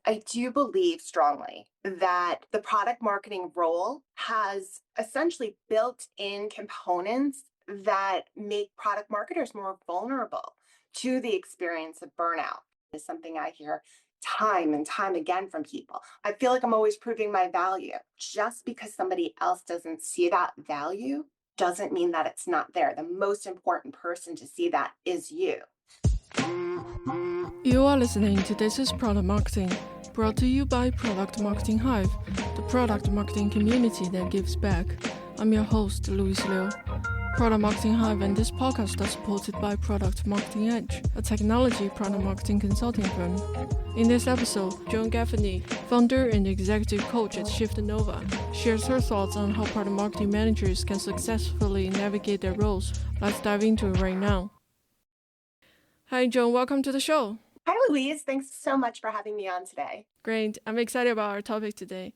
I do believe strongly that the product marketing role has essentially built in components that make product marketers more vulnerable to the experience of burnout. Is something I hear time and time again from people. I feel like I'm always proving my value. Just because somebody else doesn't see that value doesn't mean that it's not there. The most important person to see that is you. You are listening to This is Product Marketing, brought to you by Product Marketing Hive, the product marketing community that gives back. I'm your host, Louise Liu. Product Marketing Hive and this podcast are supported by Product Marketing Edge, a technology product marketing consulting firm. In this episode, Joan Gaffney, founder and executive coach at ShiftNova, shares her thoughts on how product marketing managers can successfully navigate their roles. Let's dive into it right now. Hi, Joan. Welcome to the show. Hi, Louise. Thanks so much for having me on today. Great. I'm excited about our topic today.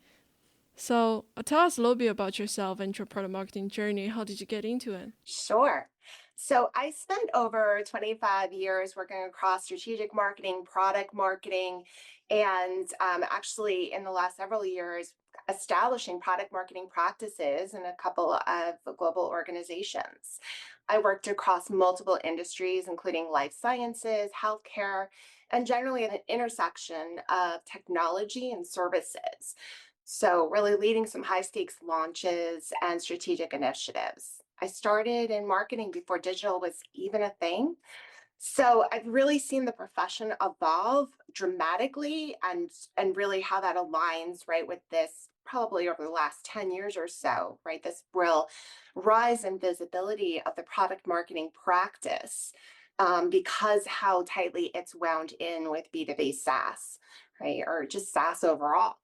So tell us a little bit about yourself and your product marketing journey. How did you get into it? Sure. So I spent over 25 years working across strategic marketing, product marketing, and actually in the last several years, establishing product marketing practices in a couple of global organizations. I worked across multiple industries, including life sciences, healthcare, and generally at an intersection of technology and services. So really leading some high stakes launches and strategic initiatives. I started in marketing before digital was even a thing. So I've really seen the profession evolve dramatically and really how that aligns right with this probably over the last 10 years or so, right? This real rise in visibility of the product marketing practice because how tightly it's wound in with B2B SaaS, right? Or just SaaS overall.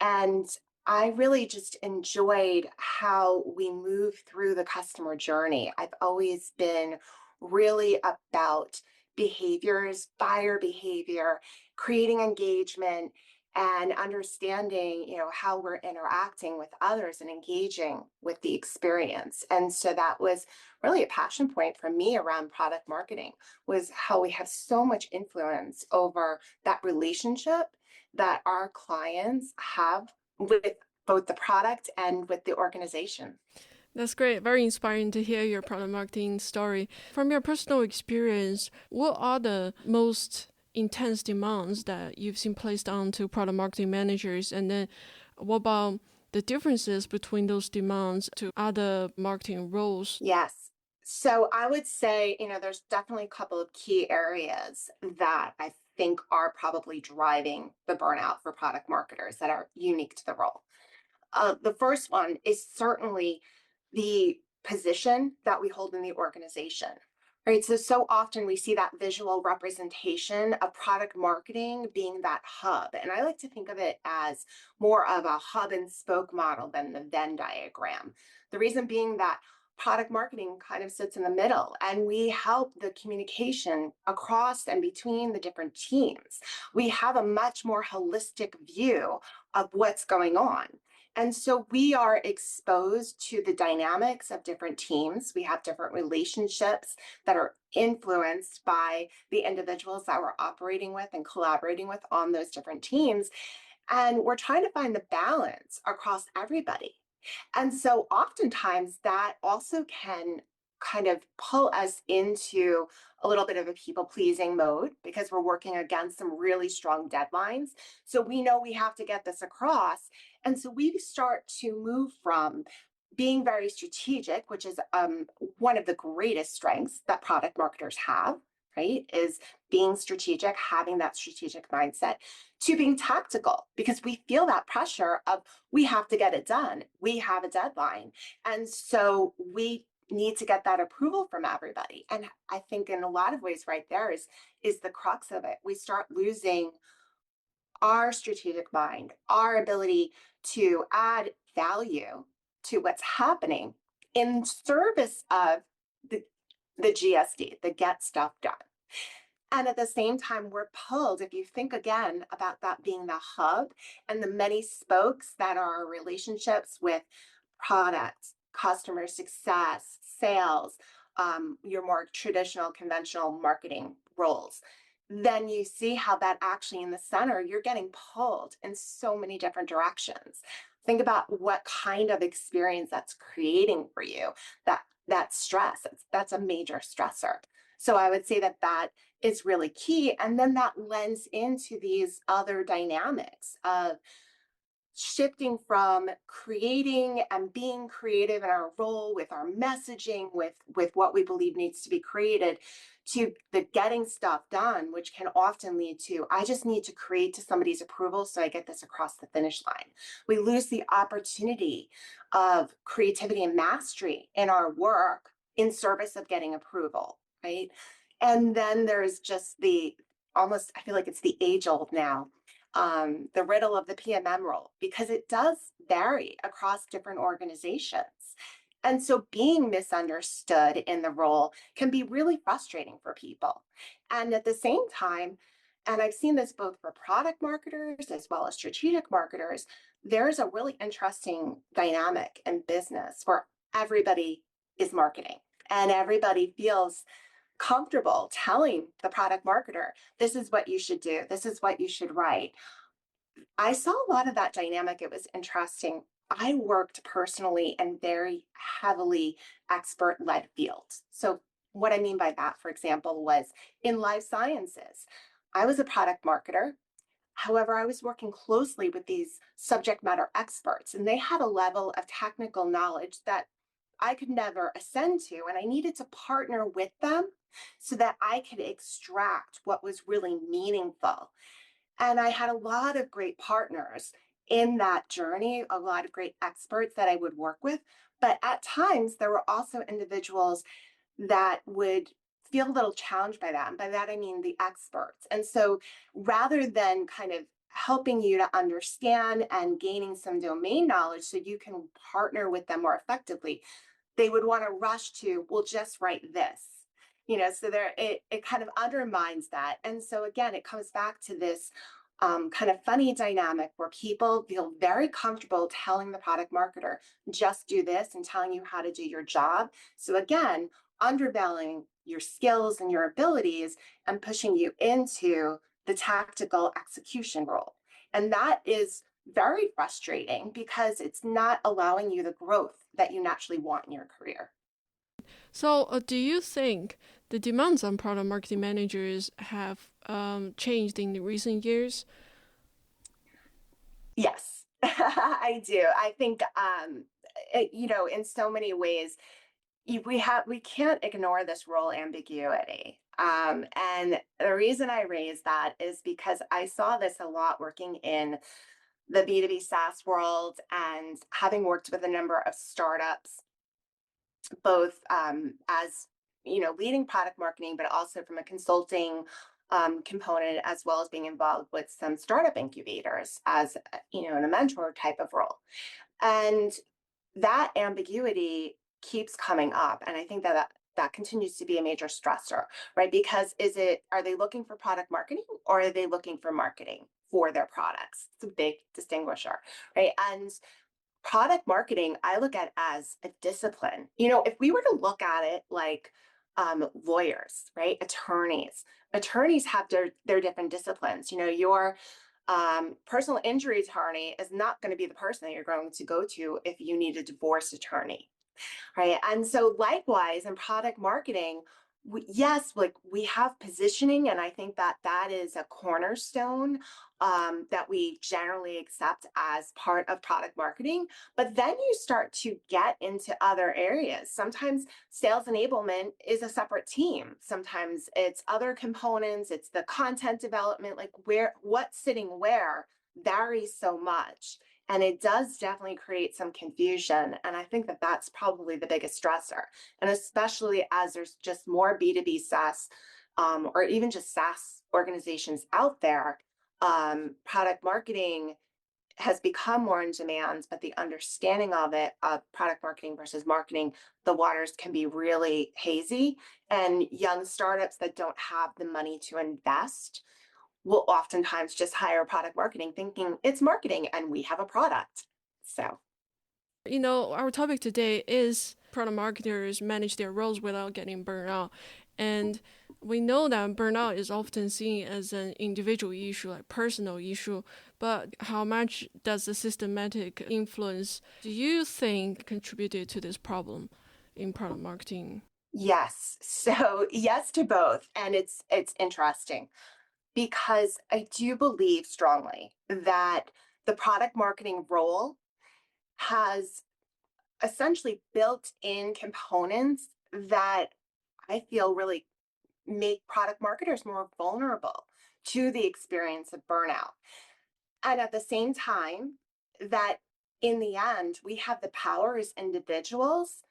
And I really just enjoyed how we move through the customer journey. I've always been really about behaviors, buyer behavior, creating engagement and understanding, how we're interacting with others and engaging with the experience. And so that was really a passion point for me around product marketing was how we have so much influence over that relationship that our clients have with both the product and with the organization. That's great. Very inspiring to hear your product marketing story. From your personal experience, what are the most intense demands that you've seen placed onto product marketing managers? And then what about the differences between those demands to other marketing roles? Yes. So I would say, there's definitely a couple of key areas that I think are probably driving the burnout for product marketers that are unique to the role. The first one is certainly the position that we hold in the organization, right? So often we see that visual representation of product marketing being that hub. And I like to think of it as more of a hub and spoke model than the Venn diagram. The reason being that product marketing kind of sits in the middle and we help the communication across and between the different teams. We have a much more holistic view of what's going on. And so we are exposed to the dynamics of different teams. We have different relationships that are influenced by the individuals that we're operating with and collaborating with on those different teams. And we're trying to find the balance across everybody. And so oftentimes that also can kind of pull us into a little bit of a people pleasing mode because we're working against some really strong deadlines. So we know we have to get this across. And so we start to move from being very strategic, which is one of the greatest strengths that product marketers have, right? Is being strategic, having that strategic mindset, to being tactical because we feel that pressure of we have to get it done. We have a deadline. And so we need to get that approval from everybody. And I think in a lot of ways right there is the crux of it. We start losing our strategic mind, our ability to add value to what's happening in service of the GSD, the get stuff done. And at the same time, we're pulled, if you think again about that being the hub and the many spokes that are relationships with products, customer success, sales, your more traditional, conventional marketing roles. then you see how that actually in the center, you're getting pulled in so many different directions. Think about what kind of experience that's creating for you. That stress, that's a major stressor. So I would say that that is really key. And then that lends into these other dynamics of shifting from creating and being creative in our role with our messaging, with what we believe needs to be created, to the getting stuff done, which can often lead to, I just need to create to somebody's approval so I get this across the finish line. We lose the opportunity of creativity and mastery in our work in service of getting approval, right? And then there's just the, almost, I feel like it's the age old now, the riddle of the PMM role, because it does vary across different organizations. And so being misunderstood in the role can be really frustrating for people. And at the same time, and I've seen this both for product marketers as well as strategic marketers, there's a really interesting dynamic in business where everybody is marketing and everybody feels comfortable telling the product marketer, this is what you should do, this is what you should write. I saw a lot of that dynamic. It was interesting. I worked personally in very heavily expert led fields. So, what I mean by that, for example, was in life sciences. I was a product marketer. However, I was working closely with these subject matter experts, and they had a level of technical knowledge that I could never ascend to. And I needed to partner with them so that I could extract what was really meaningful. And I had a lot of great partners in that journey, a lot of great experts that I would work with. But at times, there were also individuals that would feel a little challenged by that. And by that, I mean the experts. And so rather than kind of helping you to understand and gaining some domain knowledge so you can partner with them more effectively, they would want to rush to, well, just write this. So there it kind of undermines that. And so again, it comes back to this kind of funny dynamic where people feel very comfortable telling the product marketer, just do this and telling you how to do your job. So again, undervaluing your skills and your abilities and pushing you into the tactical execution role. And that is very frustrating because it's not allowing you the growth that you naturally want in your career. So, do you think the demands on product marketing managers have changed in the recent years? Yes, I do. I think, in so many ways, we can't ignore this role ambiguity. And the reason I raise that is because I saw this a lot working in the B2B SaaS world and having worked with a number of startups, both as leading product marketing, but also from a consulting component, as well as being involved with some startup incubators as in a mentor type of role. And that ambiguity keeps coming up, and I think that continues to be a major stressor, right? Because are they looking for product marketing or are they looking for marketing for their products? It's a big distinguisher, right? And product marketing, I look at as a discipline. If we were to look at it like lawyers, right? Attorneys have their different disciplines. Your personal injury attorney is not going to be the person that you're going to go to if you need a divorce attorney, right? And so likewise in product marketing, yes, like we have positioning, and I think that that is a cornerstone that we generally accept as part of product marketing. But then you start to get into other areas. Sometimes sales enablement is a separate team. Sometimes it's other components, it's the content development, like what's sitting where varies so much. And it does definitely create some confusion. And I think that that's probably the biggest stressor. And especially as there's just more B2B SaaS or even just SaaS organizations out there, product marketing has become more in demand, but the understanding of it, of product marketing versus marketing, the waters can be really hazy. And young startups that don't have the money to invest will oftentimes just hire product marketing thinking it's marketing and we have a product. So, Our topic today is product marketers manage their roles without getting burned out. And We know that burnout is often seen as an individual issue, like personal issue, but how much does the systematic influence do you think contributed to this problem in product marketing? Yes. So yes to both. And it's interesting because I do believe strongly that the product marketing role has essentially built in components that I feel really make product marketers more vulnerable to the experience of burnout. And at the same time, that in the end, we have the power as individuals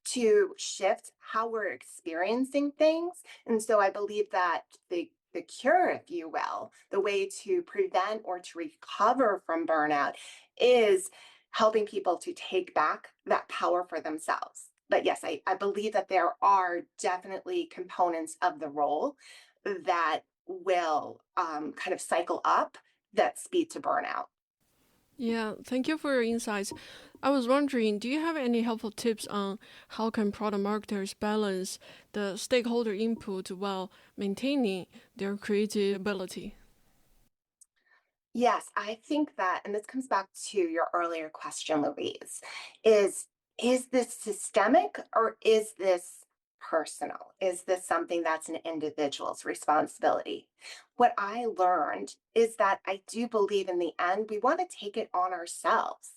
to shift how we're experiencing things. And so I believe that the cure, if you will, the way to prevent or to recover from burnout is helping people to take back that power for themselves. But yes, I believe that there are definitely components of the role that will kind of cycle up that speed to burnout. Yeah, thank you for your insights. I was wondering, do you have any helpful tips on how can product marketers balance the stakeholder input while maintaining their creative ability? Yes, I think that, and this comes back to your earlier question, Louise, is is this systemic or is this personal? Is this something that's an individual's responsibility? What I learned is that I do believe in the end, we want to take it on ourselves.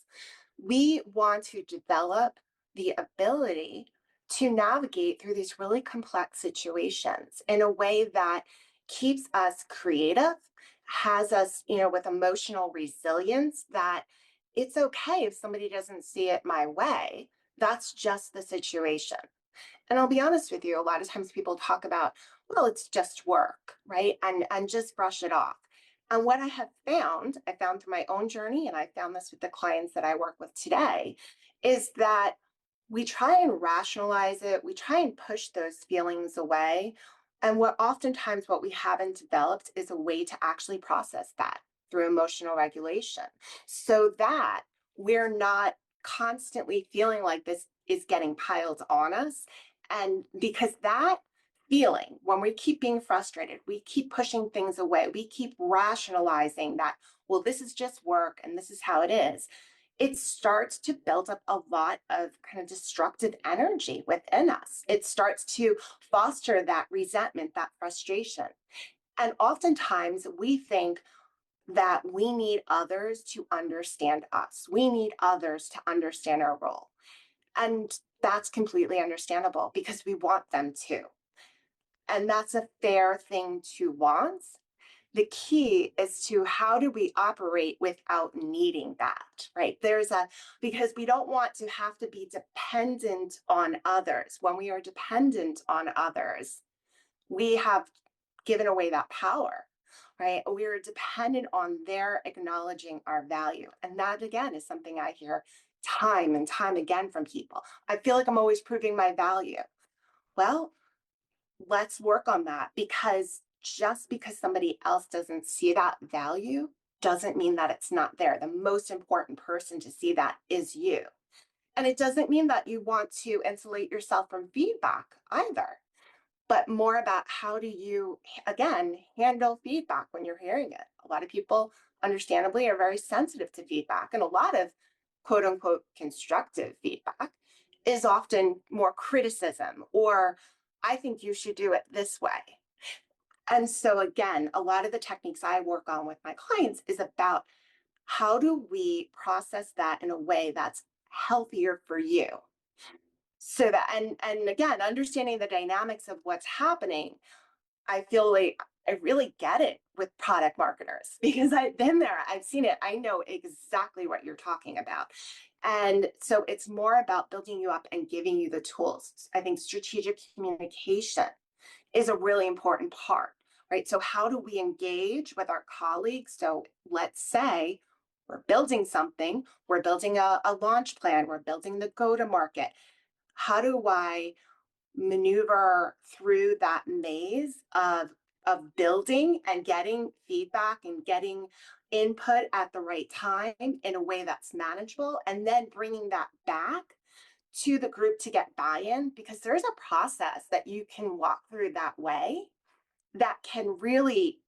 We want to develop the ability to navigate through these really complex situations in a way that keeps us creative, has us, with emotional resilience that it's okay if somebody doesn't see it my way. That's just the situation. And I'll be honest with you, a lot of times people talk about, well, it's just work, right? And just brush it off. And what I found through my own journey, and I found this with the clients that I work with today, is that we try and rationalize it, we try and push those feelings away. And what we haven't developed is a way to actually process that through emotional regulation so that we're not constantly feeling like this is getting piled on us. And because that feeling, when we keep being frustrated, we keep pushing things away, we keep rationalizing that, well, this is just work and this is how it is. It starts to build up a lot of kind of destructive energy within us. It starts to foster that resentment, that frustration. And oftentimes we think that we need others to understand us. We need others to understand our role. And that's completely understandable because we want them to. And that's a fair thing to want. The key is to how do we operate without needing that, right? Because we don't want to have to be dependent on others. When we are dependent on others, we have given away that power, right? We are dependent on their acknowledging our value. And that, again, is something I hear time and time again from people. I feel like I'm always proving my value. Well, let's work on that because just because somebody else doesn't see that value doesn't mean that it's not there. The most important person to see that is you. And it doesn't mean that you want to insulate yourself from feedback either, but more about how do you, again, handle feedback when you're hearing it. A lot of people, understandably, are very sensitive to feedback, and a lot of quote unquote constructive feedback is often more criticism or I think you should do it this way. And so, again, a lot of the techniques I work on with my clients is about how do we process that in a way that's healthier for you. So that, and again, understanding the dynamics of what's happening, I feel like I really get it with product marketers because I've been there, I've seen it, I know exactly what you're talking about. And so it's more about building you up and giving you the tools. I think strategic communication is a really important part, right? So, how do we engage with our colleagues? So, let's say we're building something, we're building a launch plan, we're building the go to market. How do I maneuver through that maze of building and getting feedback and getting input at the right time in a way that's manageable and then bringing that back to the group to get buy-in because there's a process that you can walk through that way that can really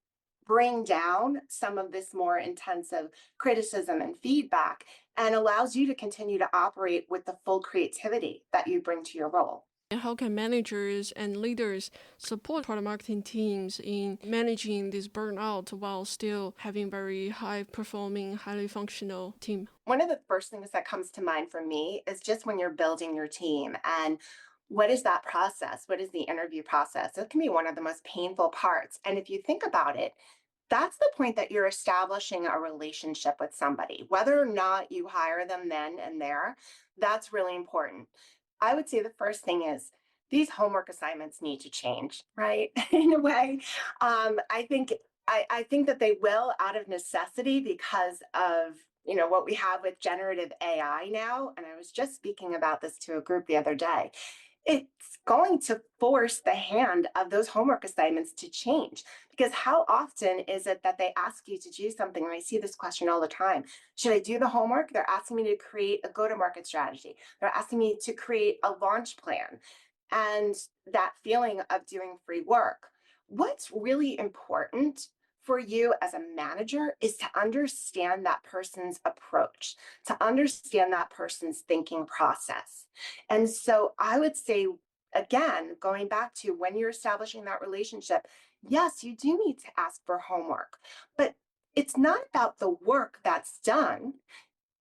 bring down some of this more intensive criticism and feedback and allows you to continue to operate with the full creativity that you bring to your role. And how can managers and leaders support product marketing teams in managing this burnout while still having very high performing, highly functional team? One of the first things that comes to mind for me is just when you're building your team and what is that process? What is the interview process? It can be one of the most painful parts. And if you think about it, that's the point that you're establishing a relationship with somebody, whether or not you hire them then and there. That's really important. I would say the first thing is these homework assignments need to change, right? In a way, I think that they will out of necessity because of what we have with generative AI now. And I was just speaking about this to a group the other day. It's going to force the hand of those homework assignments to change, because how often is it that they ask you to do something? And I see this question all the time. Should I do the homework? They're asking me to create a go-to-market strategy. They're asking me to create a launch plan. And that feeling of doing free work. What's really important for you as a manager is to understand that person's approach, to understand that person's thinking process. And so I would say, again, going back to when you're establishing that relationship, yes, you do need to ask for homework, but it's not about the work that's done.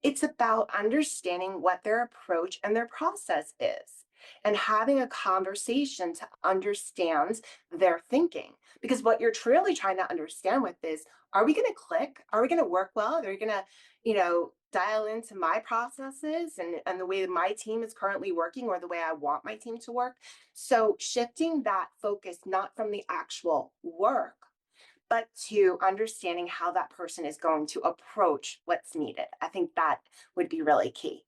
It's about understanding what their approach and their process is and having a conversation to understand their thinking. Because what you're truly trying to understand with is, are we going to click? Are we going to work well? Are we going to, dial into my processes and the way that my team is currently working or the way I want my team to work? So shifting that focus, not from the actual work, but to understanding how that person is going to approach what's needed. I think that would be really key.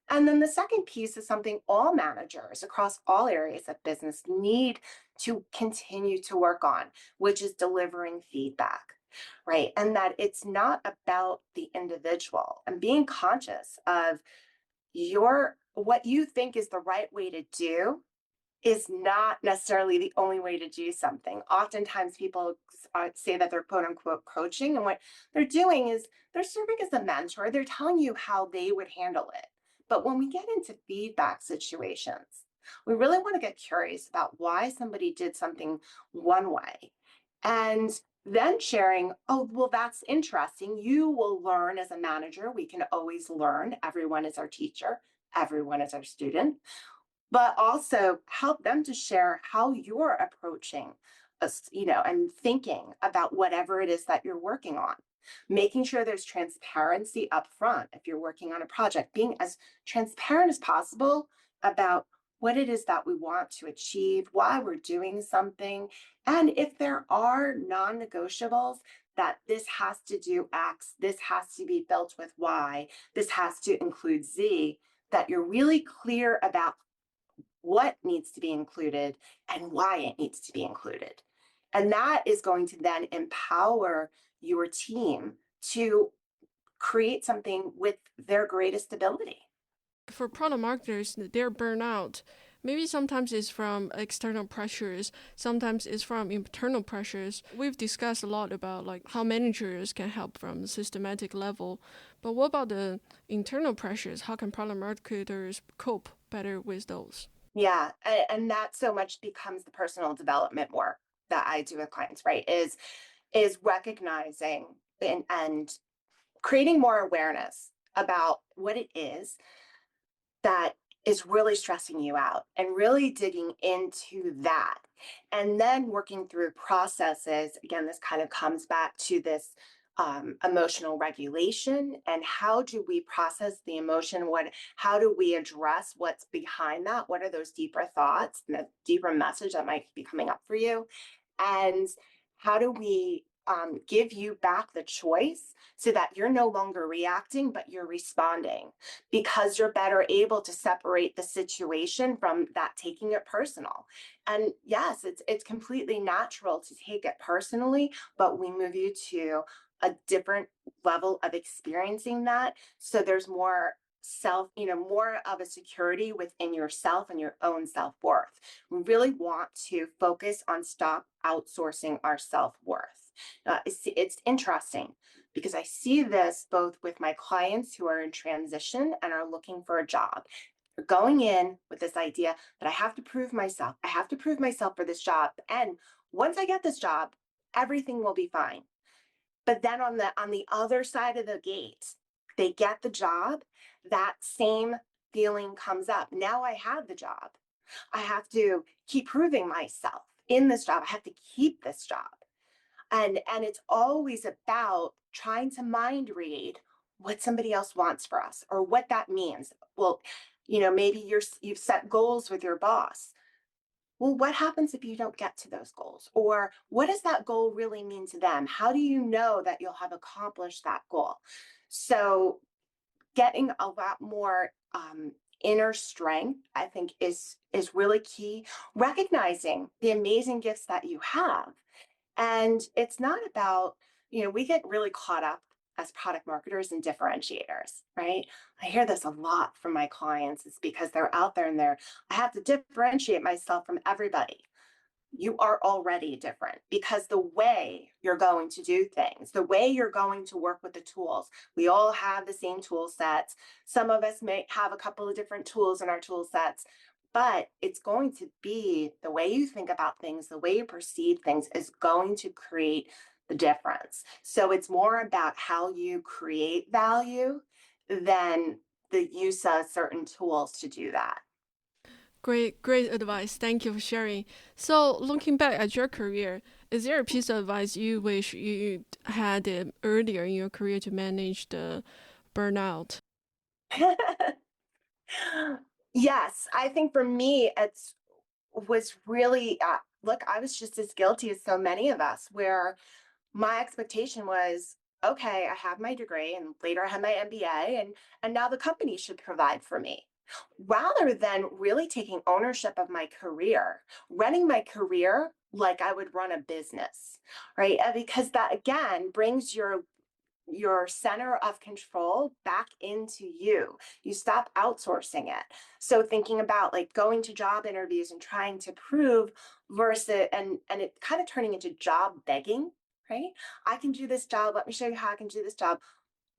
And then the second piece is something all managers across all areas of business need to continue to work on, which is delivering feedback, right? And that it's not about the individual and being conscious of what you think is the right way to do is not necessarily the only way to do something. Oftentimes people say that they're quote unquote coaching, and what they're doing is they're serving as a mentor. They're telling you how they would handle it. But when we get into feedback situations, we really want to get curious about why somebody did something one way. And then sharing, oh, well, that's interesting. You will learn as a manager. We can always learn. Everyone is our teacher, everyone is our student, but also help them to share how you're approaching us, and thinking about whatever it is that you're working on. Making sure there's transparency up front if you're working on a project, being as transparent as possible about what it is that we want to achieve, why we're doing something, and if there are non-negotiables, that this has to do X, this has to be built with Y, this has to include Z, that you're really clear about what needs to be included and why it needs to be included. And that is going to then empower your team to create something with their greatest ability. For product marketers, their burnout maybe sometimes it's from external pressures, sometimes it's from internal pressures. We've discussed a lot about how managers can help from the systematic level, but what about the internal pressures? How can product marketers cope better with those? Yeah, and that so much becomes the personal development work that I do with clients, right? Is recognizing and creating more awareness about what it is that is really stressing you out and really digging into that. And then working through processes. Again, this kind of comes back to this emotional regulation and how do we process the emotion? How do we address what's behind that? What are those deeper thoughts and the deeper message that might be coming up for you? And how do we give you back the choice so that you're no longer reacting, but you're responding, because you're better able to separate the situation from that taking it personal. And yes, it's completely natural to take it personally, but we move you to a different level of experiencing that. So there's more self, more of a security within yourself and your own self-worth. We really want to focus on stop outsourcing our self-worth. It's interesting because I see this both with my clients who are in transition and are looking for a job. They're going in with this idea that I have to prove myself. I have to prove myself for this job. And once I get this job, everything will be fine. But then on the other side of the gate, they get the job, that same feeling comes up. Now I have the job. I have to keep proving myself in this job. I have to keep this job. And it's always about trying to mind read what somebody else wants for us or what that means. Well, maybe you've set goals with your boss. Well, what happens if you don't get to those goals? Or what does that goal really mean to them? How do you know that you'll have accomplished that goal? So, getting a lot more inner strength, I think, is really key. Recognizing the amazing gifts that you have, and it's not about, we get really caught up as product marketers and differentiators, right? I hear this a lot from my clients. It's because they're out there and I have to differentiate myself from everybody. You are already different because the way you're going to do things, the way you're going to work with the tools, we all have the same tool sets. Some of us may have a couple of different tools in our tool sets, but it's going to be the way you think about things, the way you perceive things is going to create the difference. So it's more about how you create value than the use of certain tools to do that. Great advice. Thank you for sharing. So, looking back at your career, is there a piece of advice you wish you had earlier in your career to manage the burnout? Yes, I think for me, it's was really look, I was just as guilty as so many of us, where my expectation was, okay, I have my degree and later I had my MBA, and now the company should provide for me. Rather than really taking ownership of my career, running my career like I would run a business, right? Because that again brings your center of control back into you. You stop outsourcing it. So thinking about like going to job interviews and trying to prove versus and it kind of turning into job begging, right? I can do this job. Let me show you how I can do this job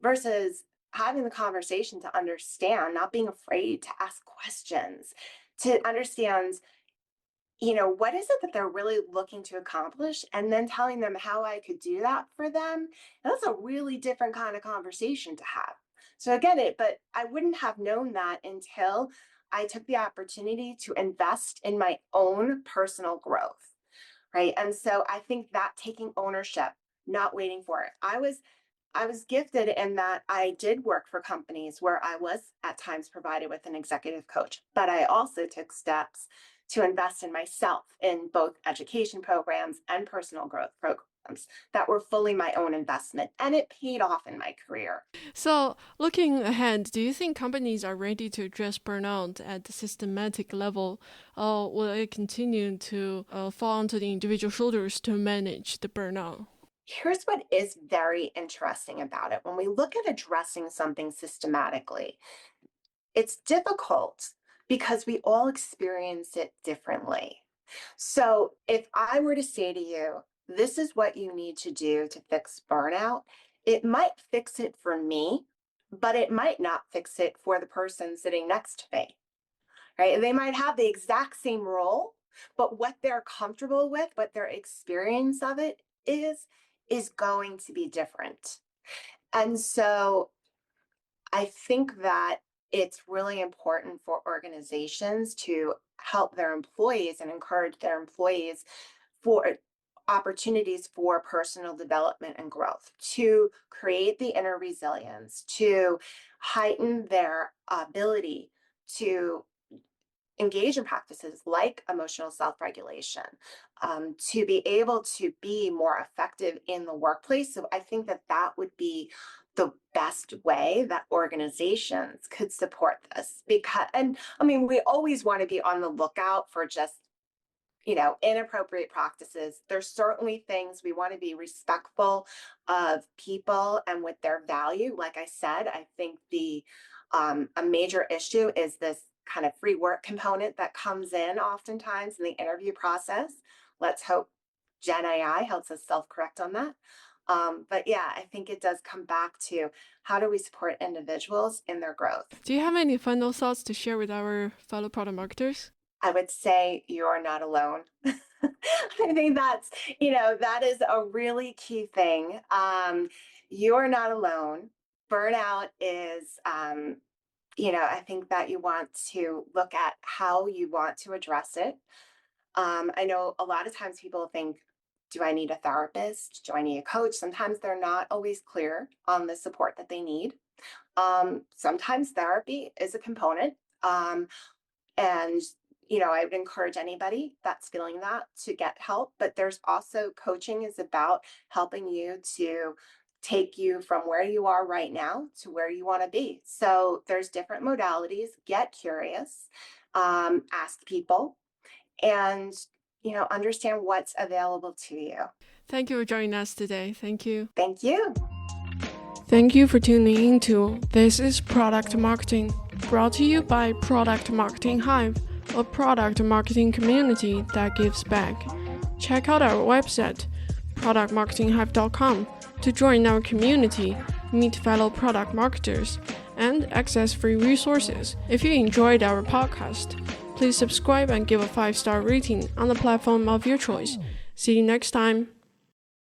versus having the conversation to understand, not being afraid to ask questions, to understand, what is it that they're really looking to accomplish? And then telling them how I could do that for them. That's a really different kind of conversation to have. So again, but I wouldn't have known that until I took the opportunity to invest in my own personal growth. Right. And so I think that taking ownership, not waiting for it. I was gifted in that I did work for companies where I was at times provided with an executive coach, but I also took steps to invest in myself in both education programs and personal growth programs that were fully my own investment. And it paid off in my career. So, looking ahead, do you think companies are ready to address burnout at the systematic level, or will it continue to fall onto the individual shoulders to manage the burnout? Here's what is very interesting about it. When we look at addressing something systematically, it's difficult because we all experience it differently. So, if I were to say to you, this is what you need to do to fix burnout, it might fix it for me, but it might not fix it for the person sitting next to me, right? They might have the exact same role, but what they're comfortable with, what their experience of it is going to be different. And so I think that it's really important for organizations to help their employees and encourage their employees for opportunities for personal development and growth, to create the inner resilience, to heighten their ability to engage in practices like emotional self-regulation, to be able to be more effective in the workplace. So I think that that would be the best way that organizations could support this. Because, and I mean, we always want to be on the lookout for just, inappropriate practices. There's certainly things we want to be respectful of people and with their value. Like I said, I think A major issue is this kind of free work component that comes in oftentimes in the interview process. Let's hope Gen AI helps us self-correct on that. But yeah, I think it does come back to how do we support individuals in their growth? Do you have any final thoughts to share with our fellow product marketers? I would say you're not alone. I think that is a really key thing. You're not alone. Burnout is, I think that you want to look at how you want to address it. I know a lot of times people think, do I need a therapist? Do I need a coach? Sometimes they're not always clear on the support that they need. Sometimes therapy is a component. And I would encourage anybody that's feeling that to get help. But there's also coaching is about helping you to take you from where you are right now to where you want to be. So there's different modalities. Get curious, ask people, and understand what's available to you. Thank you for joining us today. Thank you. Thank you. Thank you for tuning in to This is Product Marketing, brought to you by Product Marketing Hive, a product marketing community that gives back. Check out our website, productmarketinghive.com, to join our community, meet fellow product marketers, and access free resources. If you enjoyed our podcast, please subscribe and give a 5-star rating on the platform of your choice. See you next time.